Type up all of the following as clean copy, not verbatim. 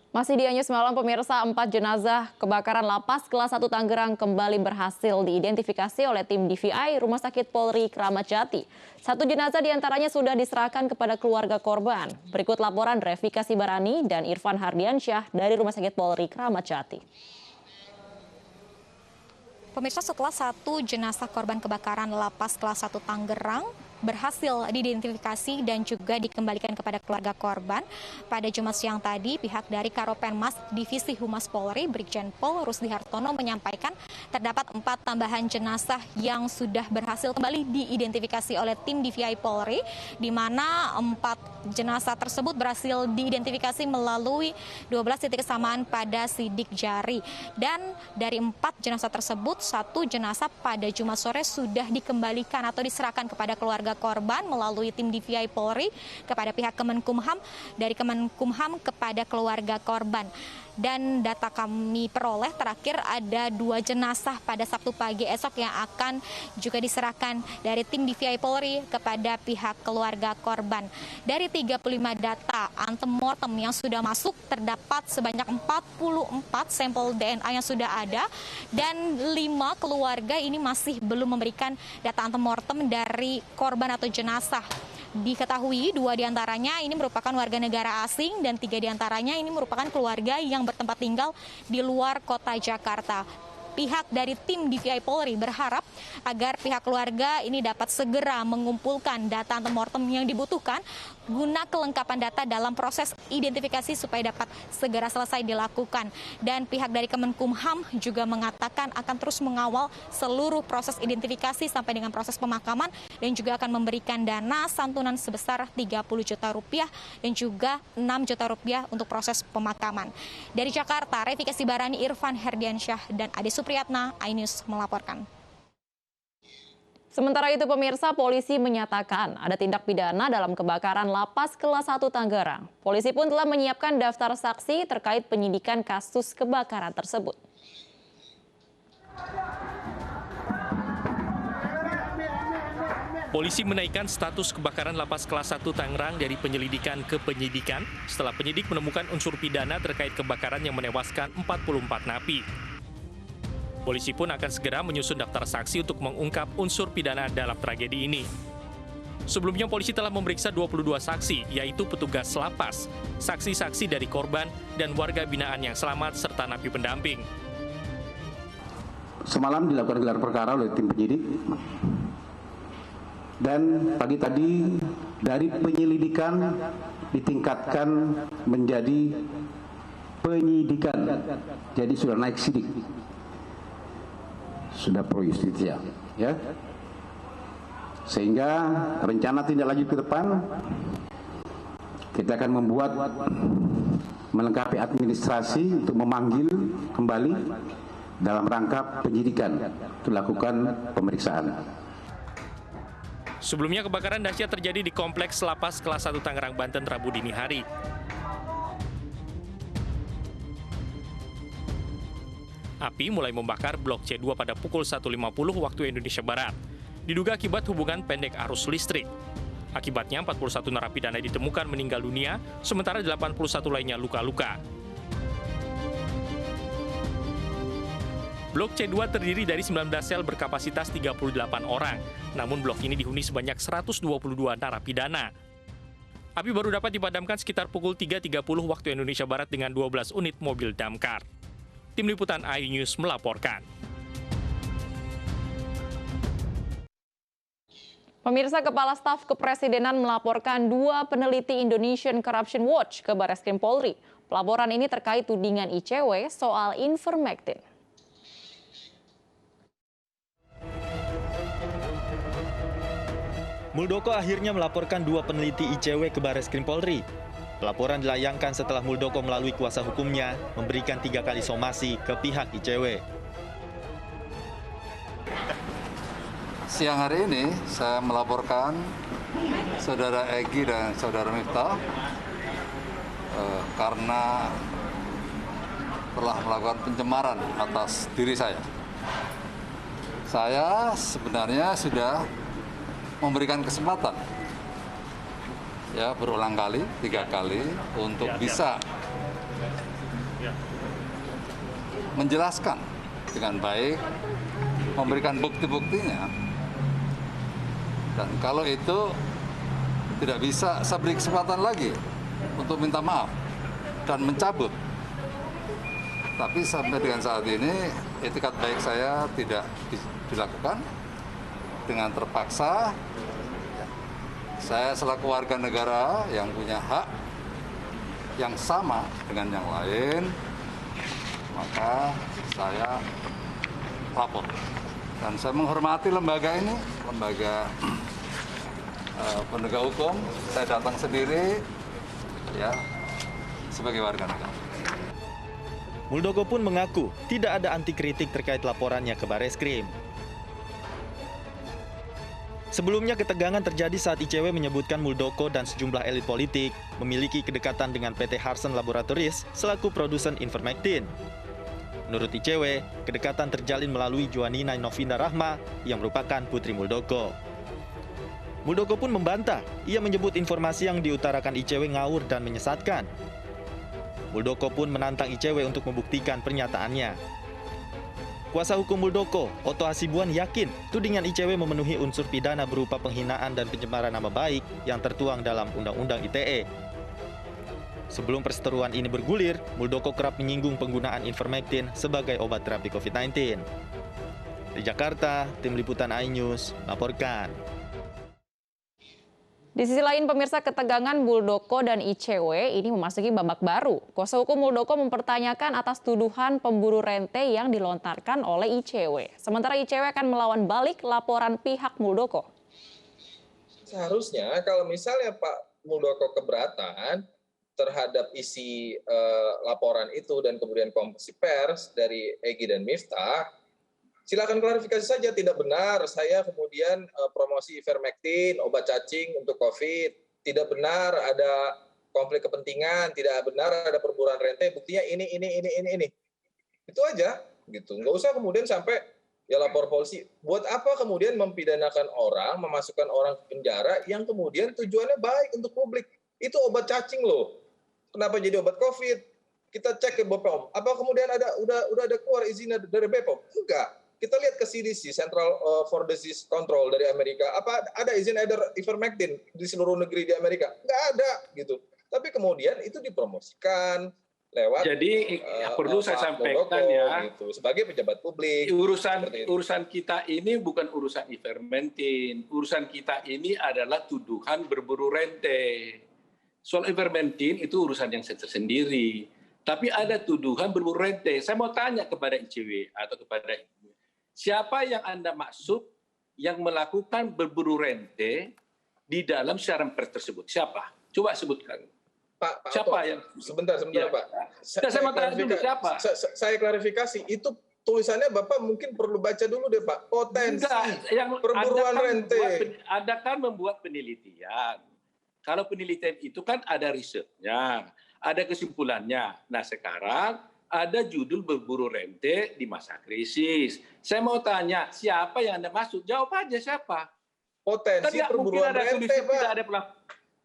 Masih di Anyus Malam, pemirsa, 4 jenazah kebakaran lapas kelas 1 Tangerang kembali berhasil diidentifikasi oleh tim DVI Rumah Sakit Polri Kramat Jati. 1 jenazah diantaranya sudah diserahkan kepada keluarga korban. Berikut laporan Revika Sibarani dan Irfan Hardiansyah dari Rumah Sakit Polri Kramat Jati. Pemirsa, setelah 1 jenazah korban kebakaran lapas kelas 1 Tangerang berhasil diidentifikasi dan juga dikembalikan kepada keluarga korban, pada Jumat siang tadi pihak dari Karopenmas Divisi Humas Polri Brigjen Pol Rusdi Hartono menyampaikan terdapat 4 tambahan jenazah yang sudah berhasil kembali diidentifikasi oleh tim DVI Polri, di mana 4 jenazah tersebut berhasil diidentifikasi melalui 12 titik kesamaan pada sidik jari. Dan dari 4 jenazah tersebut, 1 jenazah pada Jumat sore sudah dikembalikan atau diserahkan kepada keluarga korban melalui tim DVI Polri kepada pihak Kemenkumham, dari Kemenkumham kepada keluarga korban. Dan data kami peroleh terakhir ada 2 jenazah pada Sabtu pagi esok yang akan juga diserahkan dari tim DVI Polri kepada pihak keluarga korban. Dari 35 data antemortem yang sudah masuk, terdapat sebanyak 44 sampel DNA yang sudah ada, dan 5 keluarga ini masih belum memberikan data antemortem dari korban atau jenazah. Diketahui 2 diantaranya ini merupakan warga negara asing dan 3 diantaranya ini merupakan keluarga yang bertempat tinggal di luar kota Jakarta. Pihak dari tim DVI Polri berharap agar pihak keluarga ini dapat segera mengumpulkan data antemortem yang dibutuhkan guna kelengkapan data dalam proses identifikasi supaya dapat segera selesai dilakukan. Dan pihak dari Kemenkumham juga mengatakan akan terus mengawal seluruh proses identifikasi sampai dengan proses pemakaman, dan juga akan memberikan dana santunan sebesar Rp30 juta dan juga Rp6 juta untuk proses pemakaman. Dari Jakarta, Revika Sibarani, Irfan Hardiansyah, dan Ade Supriyatna, iNews melaporkan. Sementara itu, pemirsa, polisi menyatakan ada tindak pidana dalam kebakaran lapas kelas 1 Tangerang. Polisi pun telah menyiapkan daftar saksi terkait penyidikan kasus kebakaran tersebut. Polisi menaikkan status kebakaran lapas kelas 1 Tangerang dari penyelidikan ke penyidikan setelah penyidik menemukan unsur pidana terkait kebakaran yang menewaskan 44 napi. Polisi pun akan segera menyusun daftar saksi untuk mengungkap unsur pidana dalam tragedi ini. Sebelumnya polisi telah memeriksa 22 saksi, yaitu petugas lapas, saksi-saksi dari korban, dan warga binaan yang selamat serta napi pendamping. Semalam dilakukan gelar perkara oleh tim penyidik, dan pagi tadi dari penyelidikan ditingkatkan menjadi penyidikan, jadi sudah naik sidik, sudah pro justisia, ya. Sehingga rencana tindak lanjut ke depan kita akan membuat melengkapi administrasi untuk memanggil kembali dalam rangka penyidikan untuk lakukan pemeriksaan. Sebelumnya kebakaran dahsyat terjadi di kompleks lapas kelas 1 Tangerang, Banten Rabu dini hari. Api mulai membakar blok C2 pada pukul 1.50 waktu Indonesia Barat. Diduga akibat hubungan pendek arus listrik. Akibatnya 41 narapidana ditemukan meninggal dunia, sementara 81 lainnya luka-luka. Blok C2 terdiri dari 19 sel berkapasitas 38 orang, namun blok ini dihuni sebanyak 122 narapidana. Api baru dapat dipadamkan sekitar pukul 3.30 waktu Indonesia Barat dengan 12 unit mobil damkar. Tim Liputan iNews melaporkan. Pemirsa, Kepala Staf Kepresidenan melaporkan 2 peneliti Indonesian Corruption Watch ke Barreskrim Polri. Pelaporan ini terkait tudingan ICW soal Ivermectin. Muldoko akhirnya melaporkan 2 peneliti ICW ke Barreskrim Polri. Pelaporan dilayangkan setelah Muldoko melalui kuasa hukumnya memberikan 3 kali somasi ke pihak ICW. Siang hari ini saya melaporkan Saudara Egy dan Saudara Miftah karena telah melakukan pencemaran atas diri saya. Saya sebenarnya sudah memberikan kesempatan ya berulang kali, 3 kali untuk bisa menjelaskan dengan baik, memberikan bukti-buktinya. Dan kalau itu tidak bisa, saya beri kesempatan lagi untuk minta maaf dan mencabut. Tapi sampai dengan saat ini, etikat baik saya tidak dilakukan. Dengan terpaksa, saya selaku warga negara yang punya hak yang sama dengan yang lain, maka saya lapor. Dan saya menghormati lembaga ini, lembaga penegak hukum. Saya datang sendiri, ya, sebagai warga negara. Muldoko pun mengaku tidak ada anti kritik terkait laporannya ke Bareskrim. Sebelumnya ketegangan terjadi saat ICW menyebutkan Muldoko dan sejumlah elit politik memiliki kedekatan dengan PT Harsen Laboratories selaku produsen Ivermectin. Menurut ICW, kedekatan terjalin melalui Juanina Novinda Rahma yang merupakan putri Muldoko. Muldoko pun membantah, ia menyebut informasi yang diutarakan ICW ngawur dan menyesatkan. Muldoko pun menantang ICW untuk membuktikan pernyataannya. Kuasa hukum Muldoko, Otto Hasibuan, yakin tudingan ICW memenuhi unsur pidana berupa penghinaan dan pencemaran nama baik yang tertuang dalam Undang-Undang ITE. Sebelum perseteruan ini bergulir, Muldoko kerap menyinggung penggunaan Ivermectin sebagai obat terapi COVID-19. Di Jakarta, Tim Liputan iNews melaporkan. Di sisi lain, pemirsa, ketegangan Muldoko dan ICW ini memasuki babak baru. Kuasa hukum Muldoko mempertanyakan atas tuduhan pemburu rente yang dilontarkan oleh ICW. Sementara ICW akan melawan balik laporan pihak Muldoko. Seharusnya kalau misalnya Pak Muldoko keberatan terhadap isi laporan itu dan kemudian konferensi pers dari Egy dan Miftah, silakan klarifikasi saja, tidak benar saya kemudian promosi Ivermectin, obat cacing untuk COVID, tidak benar ada konflik kepentingan, tidak benar ada perburuan rente, buktinya ini. Itu aja, gitu. Nggak usah kemudian sampai ya lapor polisi. Buat apa kemudian mempidanakan orang, memasukkan orang ke penjara yang kemudian tujuannya baik untuk publik? Itu obat cacing loh. Kenapa jadi obat COVID? Kita cek ke BPOM. Apa kemudian udah ada keluar izinnya dari BPOM? Enggak. Kita lihat ke CDC, Central for Disease Control dari Amerika. Apa ada izin edar Ivermectin di seluruh negeri di Amerika? Nggak ada, gitu. Tapi kemudian itu dipromosikan lewat. Jadi perlu saya sampaikan ya, gitu, sebagai pejabat publik. Urusan kita ini bukan urusan Ivermectin. Urusan kita ini adalah tuduhan berburu rente. Soal Ivermectin itu urusan yang tersendiri. Tapi ada tuduhan berburu rente. Saya mau tanya kepada ICW atau kepada siapa yang Anda maksud yang melakukan berburu rente di dalam siaran pers tersebut? Siapa? Coba sebutkan. Pak siapa Otto, yang? Sebentar, ya. Pak. Saya mau tanya dulu siapa? Saya klarifikasi. Itu tulisannya Bapak mungkin perlu baca dulu deh, Pak. Potensi perburuan rente. Anda kan membuat penelitian. Kalau penelitian itu kan ada risetnya, ada kesimpulannya. Nah sekarang ada judul berburu rente di masa krisis. Saya mau tanya, siapa yang Anda maksud? Jawab aja siapa. Potensi perburuan rente, Pak.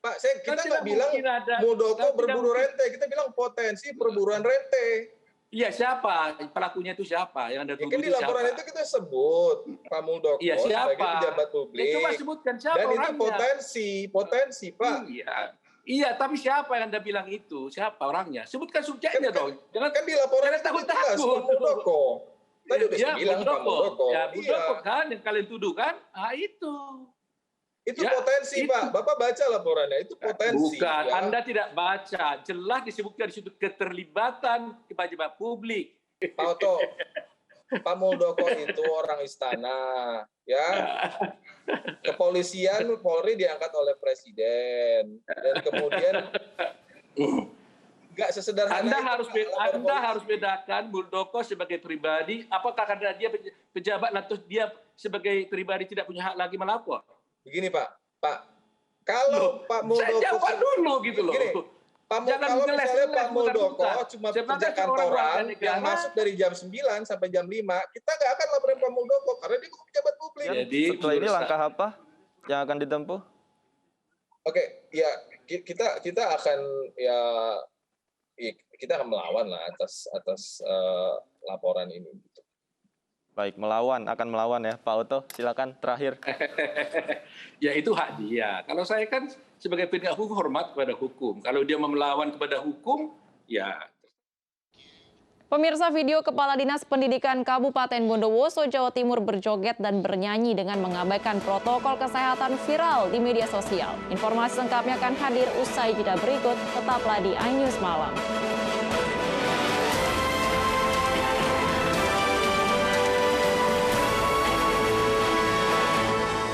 Pak, kita nggak bilang Muldoko berburu rente, kita bilang potensi perburuan rente. Iya, siapa? Pelakunya itu siapa? Yang Anda tuduh kan di laporan siapa? itu kita sebut Pak Muldoko sebagai pejabat publik. Coba sebutkan siapa dan orangnya. Itu potensi, Pak. Iya, tapi siapa yang Anda bilang itu? Siapa orangnya? Sebutkan subjeknya dong. Jangan kan di laporan itu jelas Pak Muldoko. Tadi udah saya bilang Pak Muldoko. Ya, Muldoko kan yang kalian tuduh kan? itu. Itu ya, potensi, itu. Pak. Bapak baca laporannya, itu potensi. Bukan, ya. Anda tidak baca. Jelas disebutkan di situ keterlibatan pejabat publik. Pak Otto, Pak Muldoko itu orang istana, ya. Kepolisian Polri diangkat oleh Presiden dan kemudian nggak sesederhana Anda harus bedakan Muldoko sebagai pribadi, apakah karena dia pejabat lantas dia sebagai pribadi tidak punya hak lagi melapor? Begini Pak, kalau Pak Muldoko saya jawab dulu gitu loh. Gini, kalau misalnya Pak Muldoko cuma pekerja kantoran yang masuk dari jam 9 sampai jam 5, kita nggak akan laporin Pak Muldoko karena dia bukan pejabat publik. Jadi setelah ini langkah apa yang akan ditempuh? Oke, ya kita akan ya kita akan melawan lah atas laporan ini. Baik, akan melawan ya, Pak Oto. Silakan terakhir. Ya itu hak dia. Kalau saya kan sebagai penegak hukum hormat kepada hukum. Kalau dia melawan kepada hukum, ya. Pemirsa, video Kepala Dinas Pendidikan Kabupaten Bondowoso, Jawa Timur berjoget dan bernyanyi dengan mengabaikan protokol kesehatan viral di media sosial. Informasi lengkapnya akan hadir usai jeda berikut. Tetaplah di iNews Malam.